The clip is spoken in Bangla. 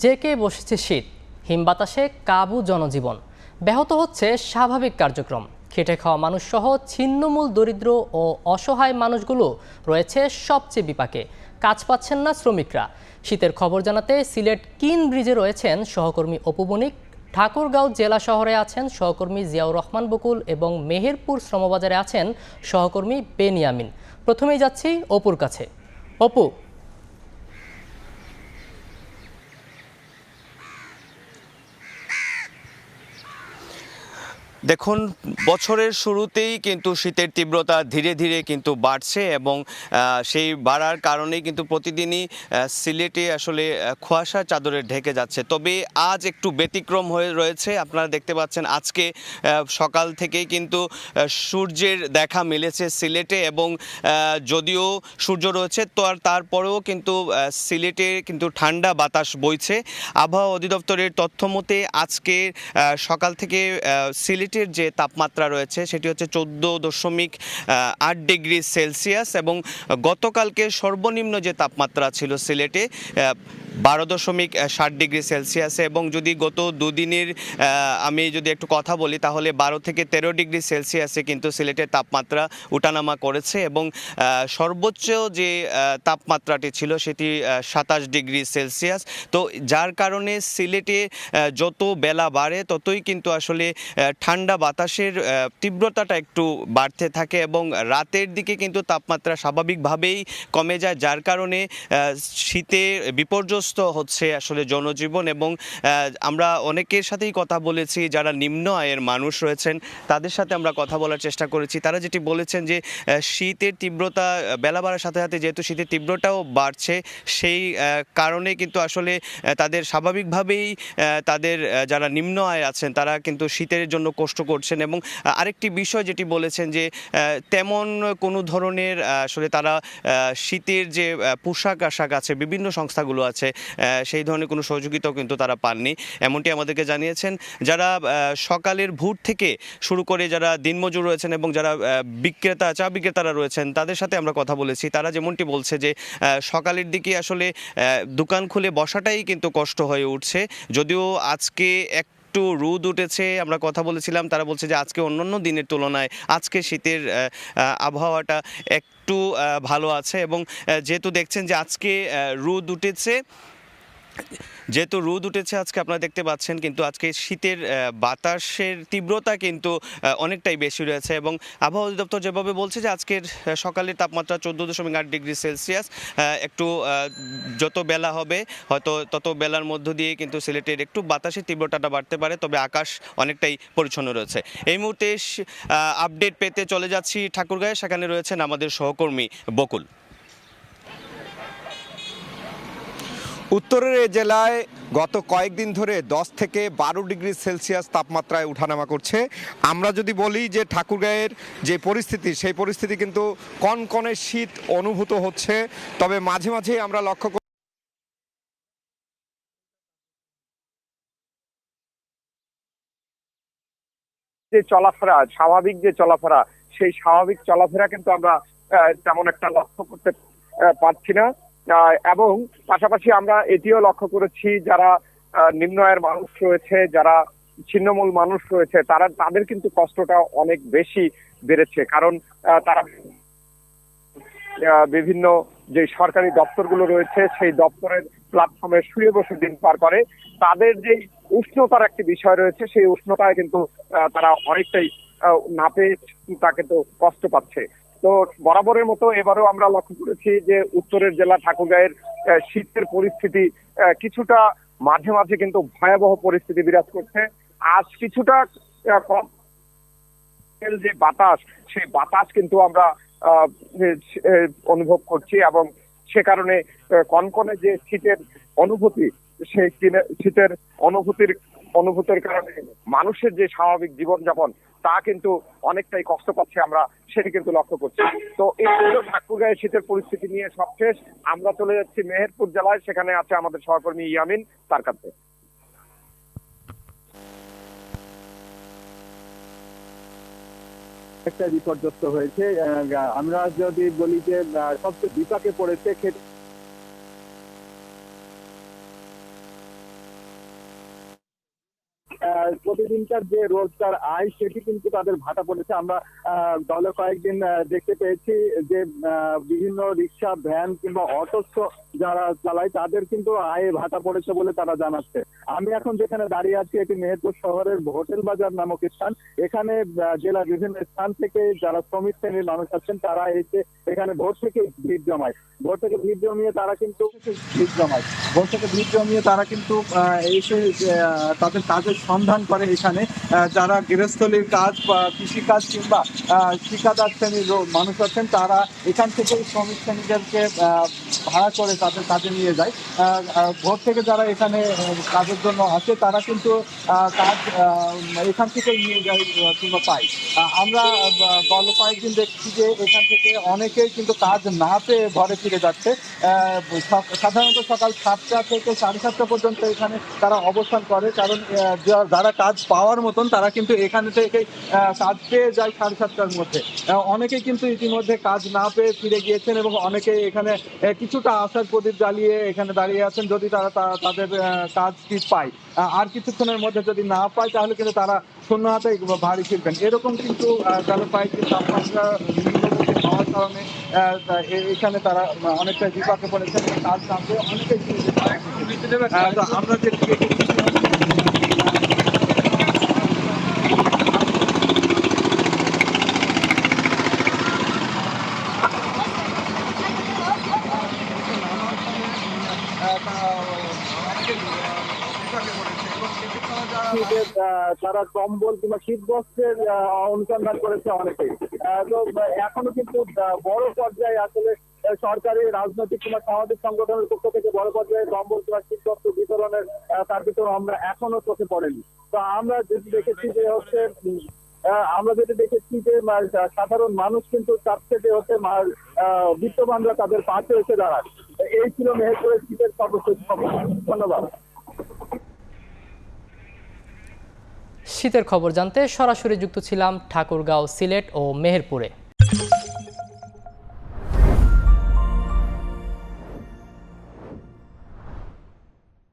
জেঁকে বসেছে শীত, হিমবাতাসে কাবু জনজীবন, ব্যাহত হচ্ছে স্বাভাবিক কার্যক্রম। খেটে খাওয়া মানুষ সহ ছিন্নমূল দরিদ্র ও অসহায় মানুষগুলো রয়েছে সবচেয়ে বিপাকে। কাজ পাচ্ছেন না শ্রমিকরা। শীতের খবর জানাতে সিলেট কিন ব্রিজে রয়েছেন সহকর্মী অপু বণিক, ঠাকুরগাঁও জেলা শহরে আছেন সহকর্মী জিয়াউর রহমান বকুল এবং মেহেরপুর শ্রমবাজারে আছেন সহকর্মী বেনিয়ামিন। প্রথমেই যাচ্ছি অপুর কাছে। অপু, দেখুন, বছরের শুরুতেই কিন্তু শীতের তীব্রতা ধীরে ধীরে কিন্তু বাড়ছে এবং সেই বাড়ার কারণেই কিন্তু প্রতিদিনই সিলেটে আসলে কুয়াশা চাদরে ঢেকে যাচ্ছে। তবে আজ একটু ব্যতিক্রম হয়ে রয়েছে। আপনারা দেখতে পাচ্ছেন আজকে সকাল থেকেই কিন্তু সূর্যের দেখা মিলেছে সিলেটে এবং যদিও সূর্য রয়েছে তো আর তারপরেও কিন্তু সিলেটে কিন্তু ঠান্ডা বাতাস বইছে। আবহাওয়া অধিদপ্তরের তথ্য মতে আজকে সকাল থেকে সিলেটের যে তাপমাত্রা রয়েছে সেটি হচ্ছে 14.8 ডিগ্রি সেলসিয়াস এবং গতকালকে সর্বনিম্ন যে তাপমাত্রা ছিল সিলেটে 12.7 ডিগ্রি সেলসিয়াসে এবং যদি গত দুদিনের আমি যদি একটু কথা বলি তাহলে 12 থেকে 13 ডিগ্রি সেলসিয়াসে কিন্তু সিলেটের তাপমাত্রা উঠানামা করেছে এবং সর্বোচ্চ যে তাপমাত্রাটি ছিল সেটি 27 ডিগ্রি সেলসিয়াস। তো যার কারণে সিলেটে যত বেলা বাড়ে ততই কিন্তু আসলে ঠান্ডা বাতাসের তীব্রতাটা একটু বাড়তে থাকে এবং রাতের দিকে কিন্তু তাপমাত্রা স্বাভাবিকভাবেই কমে যায়, যার কারণে শীতে বিপর্যস্ত হচ্ছে আসলে জনজীবন। এবং আমরা অনেকের সাথেই কথা বলেছি যারা নিম্ন আয়ের মানুষ রয়েছেন, তাদের সাথে আমরা কথা বলার চেষ্টা করেছি। তারা যেটি বলেছেন যে শীতের তীব্রতা বেলা বাড়ার সাথে সাথে যেহেতু শীতের তীব্রতাও বাড়ছে সেই কারণে কিন্তু আসলে তাদের স্বাভাবিকভাবেই তাদের যারা নিম্ন আয় আছেন তারা কিন্তু শীতের জন্য কষ্ট করছেন। এবং আরেকটি বিষয় যেটি বলেছেন যে তেমন কোনো ধরনের আসলে তারা শীতের যে পোশাক আশাক আছে বিভিন্ন সংস্থাগুলো আছে সেই ধরনের কোনো সহযোগিতাও কিন্তু তারা পাননি, এমনটি আমাদেরকে জানিয়েছেন। যারা সকালের ভোর থেকে শুরু করে যারা দিনমজুর রয়েছেন এবং যারা বিক্রেতা চা বিক্রেতারা রয়েছেন তাদের সাথে আমরা কথা বলেছি, তারা যেমনটি বলছে যে সকালের দিকে আসলে দোকান খুলে বসাটাই কিন্তু কষ্ট হয়ে উঠছে। যদিও আজকে একটু রোদ উঠেছে, আমরা কথা বলেছিলাম, তারা বলছে যে আজকে অন্যান্য দিনের তুলনায় আজকে শীতের আবহাওয়াটা একটু ভালো আছে এবং যেহেতু দেখছেন যে আজকে রোদ উঠেছে আজকে আপনারা দেখতে পাচ্ছেন কিন্তু আজকে শীতের বাতাসের তীব্রতা কিন্তু অনেকটাই বেশি রয়েছে এবং আবহাওয়া অধিদপ্তর যেভাবে বলছে যে আজকের সকালের তাপমাত্রা 14.8 ডিগ্রি সেলসিয়াস। একটু যত বেলা হবে হয়তো তত বেলার মধ্য দিয়ে কিন্তু সিলেটের একটু বাতাসের তীব্রতাটা বাড়তে পারে, তবে আকাশ অনেকটাই পরিচ্ছন্ন রয়েছে। এই মুহূর্তে আপডেট পেতে চলে যাচ্ছি ঠাকুরগাঁয়ে, সেখানে রয়েছেন আমাদের সহকর্মী বকুল। উত্তরের এই জেলায় গত কয়েকদিন ধরে 10 থেকে 12 ডিগ্রি সেলসিয়াস তাপমাত্রায় ওঠানামা করছে। আমরা যদি বলি যে ঠাকুরগাঁয়ের যে পরিস্থিতি সেই পরিস্থিতি কিন্তু কনকনে শীত অনুভূত হচ্ছে, তবে মাঝে মাঝে আমরা লক্ষ্য যে চলাফেরা, স্বাভাবিক যে চলাফেরা, সেই স্বাভাবিক চলাফেরা কিন্তু আমরা তেমন একটা লক্ষ্য করতে পারছি না। এবং পাশাপাশি আমরা এটিও লক্ষ্য করেছি যারা নিম্ন আয়ের মানুষ রয়েছে, যারা ছিন্নমূল মানুষ রয়েছে, তাদের কিন্তু কষ্টটা অনেক বেশি বেড়েছে। কারণ তারা বিভিন্ন যে সরকারি দপ্তরগুলো রয়েছে সেই দপ্তরের প্ল্যাটফর্মে শুয়ে বসে দিন পার করে। তাদের যে উষ্ণতার একটি বিষয় রয়েছে সেই উষ্ণতায় কিন্তু তারা অনেকটাই না পেয়ে তা কিন্তু কষ্ট পাচ্ছে। তো বরাবরের মতো এবারেও আমরা লক্ষ্য করেছি যে উত্তরের জেলা ঠাকুরগাঁয়ের শীতের পরিস্থিতি কিছুটা মাঝে মাঝে কিন্তু ভয়াবহ পরিস্থিতি বিরাজ করছে। আজ কিছুটা কম যে বাতাস, সেই বাতাস কিন্তু আমরা অনুভব করছি এবং সে কারণে কনকনে যে শীতের অনুভূতি, সেই শীতের অনুভূতির কারণে মানুষের যে স্বাভাবিক জীবনযাপন তা কিন্তু অনেকটাই কষ্ট পাচ্ছে, আমরা সেটি কিন্তু লক্ষ্য করছি। তো এই ঠাকুরগাঁয়ের শীতের পরিস্থিতি নিয়ে সবশেষ আমরা চলে যাচ্ছি মেহেরপুর জেলায়, সেখানে আছে আমাদের সহকর্মী ইয়ামিন, তার কাছে। একটা বিপর্যস্ত হয়েছে। আমরা যদি বলি যে সবচেয়ে বিপাকে পড়েছে প্রতিদিনকার যে রোজগার আয় সেটি কিন্তু তাদের ভাটা পড়েছে। আমরা দলে কয়েকদিন দেখতে পেয়েছি যে বিভিন্ন রিক্সা, ভ্যান কিংবা অটো যারা চালায় তাদের কিন্তু আয়ে ভাটা পড়েছে বলে তারা জানাচ্ছে। আমি এখন যেখানে দাঁড়িয়ে আছি এটি মেহেরপুর শহরের হোটেল বাজার নামক স্থান। এখানে জেলার বিভিন্ন স্থান থেকে যারা শ্রমিক শ্রেণীর মানুষ আছেন তারা এসে এখানে ভোর থেকে ভিড় জমায়। ভোর থেকে ভিড় জমিয়ে তারা কিন্তু এসে তাদের কাজের সন্ধান করে এখানে। যারা গৃহস্থলীর কাজ বা কৃষিকাজ কিংবা ঠিকাদার শ্রেণীর মানুষ আছেন তারা এখান থেকে শ্রমিক শ্রেণীদেরকে ভাড়া করে তাদের কাজে নিয়ে যায়। ভোর থেকে যারা এখানে কাজের জন্য আসে তারা কিন্তু কাজ এখান থেকে নিয়ে যায় কিংবা পায়। আমরা গত কয়েকদিন দেখছি যে এখান থেকে অনেকেই কিন্তু কাজ না পেয়ে ঘরে ফিরে যাচ্ছে। সাধারণত সকাল 7টা থেকে 7:30 পর্যন্ত এখানে তারা অবস্থান করে, কারণ যারা কাজ পাওয়ার মতন তারা কিন্তু এখানে থেকে কাজ পেয়ে যায় 7:30টার মধ্যে। অনেকেই কিন্তু ইতিমধ্যে কাজ না পেয়ে ফিরে গিয়েছেন এবং অনেকে এখানে কিছুটা আশার প্রদীপ জ্বালিয়ে এখানে দাঁড়িয়ে আছেন যদি তারা তাদের কাজটি পায়। আর কিছুক্ষণের মধ্যে যদি না পায় তাহলে কিন্তু তারা শূন্য হাতে বাড়ি ফিরবেন। এরকম কিন্তু গেল কয়েকদিন তাপমাত্রা নিম্নমুখী হওয়ার কারণে এখানে তারা অনেকটা বিপাকে পড়েছেন। কাজ না পেয়ে অনেকেই আমরা যে তারা কম্বল কিংবা শীত বস্ত্রের অনুসন্ধান করেছে অনেকেই। তো এখনো কিন্তু বড় পর্যায়ে আসলে সরকারি, রাজনৈতিক কিংবা সামাজিক সংগঠনের পক্ষ থেকে বড় পর্যায়ে কম্বল কিংবা শীত বস্ত্র বিতরণের তার ভিতরে আমরা এখনো চোখে পড়েনি। তো আমরা যেটি দেখেছি যে সাধারণ মানুষ কিন্তু তার থেকে বিত্তবানরা তাদের পাশে এসে দাঁড়ায়। এই ছিল মেহেরপুরের শীতের সর্বশেষ খবর। ধন্যবাদ। শীতের খবর জানতে সরাসরি যুক্ত ছিলাম ঠাকুরগাঁও, সিলেট ও মেহেরপুরে।